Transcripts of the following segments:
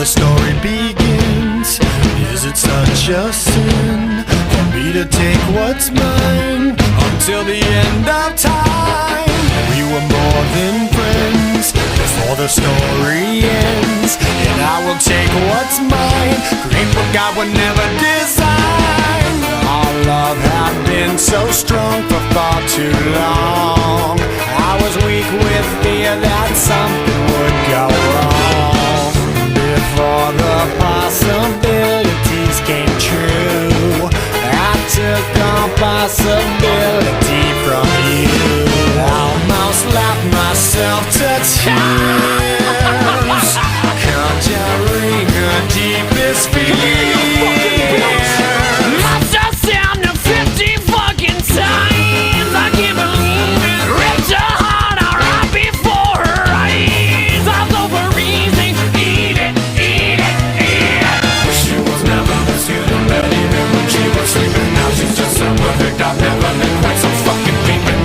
the story begins. Is it such a sin for me to take what's mine until the end of time? We were more than friends before the story ends, and I will take what's mine, create what God would never design. Our love had been so strong for far too long. I was weak with fear that something would go wrong before the possibilities came true. I took on possibility from you. Almost laughed myself to tears, conjuring a deepest fear. Lost the sound of 50 fucking times. I can't believe it. Ripped her heart out right before her eyes. I was overeasing. Eat it, eat it, eat it. She was never this good and bad, even when she was sleeping. Now she's just so perfect, I've never been quite so fucking peeping.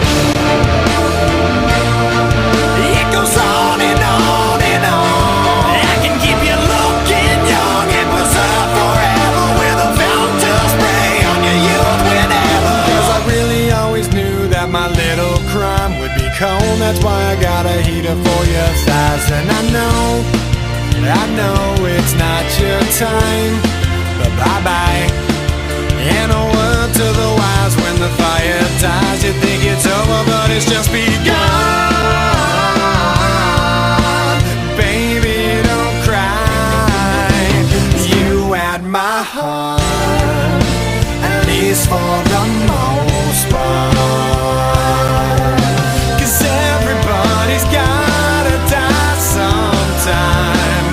It goes on and on and on. I can keep you looking young and preserve forever with a fountain spray on your youth whenever. 'Cause I really always knew that my little crime would be cold. That's why I got a heater for your thighs. And I know it's not your time, but bye-bye. And a word to the wise, when the fire dies, you think it's over, but it's just begun. Baby, don't cry. You had my heart, at least for the most part. 'Cause everybody's gotta die sometime.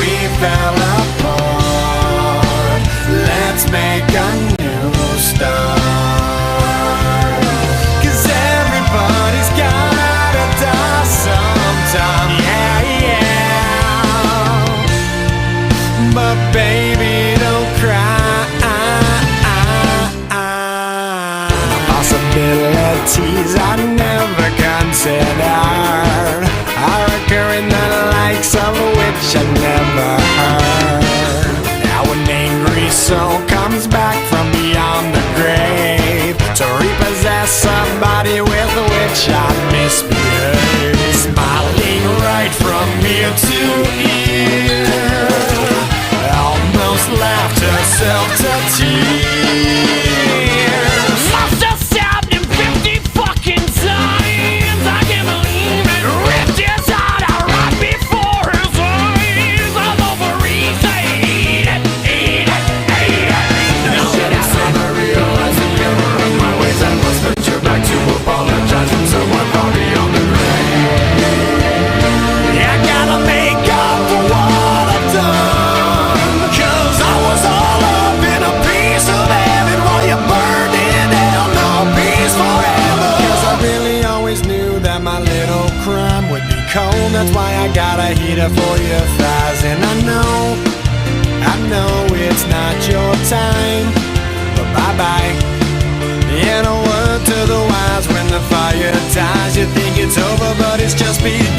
We fell apart. Let's make a new start. 'Cause everybody's gotta die sometime. Yeah, yeah. But baby, don't cry. Possibilities I never considered are occurring, the likes of which I never heard. Now an angry soul comes back from beyond the grave to repossess somebody with which I misbehaved. Smiling right from ear to ear, almost laughed herself to tears. Lost the sound in 50 fucking times. I can't believe it. Ripped his heart out right before his eyes. I was overeasing. Eat it, eat it, eat it. Now that it's on, I realize the error of my ways. I must venture back to apologize from someone far beyond the grave. I gotta make up for what I've done, 'cause I was all up in a piece of heaven while you burned in hell. No peace forever. 'Cause I really always knew that my little crime would be cold. That's why I got a heater for your thighs. And I know it's not your time, but bye-bye. And a word to the wise, when the fire dies, you think it's over, but it's just begun.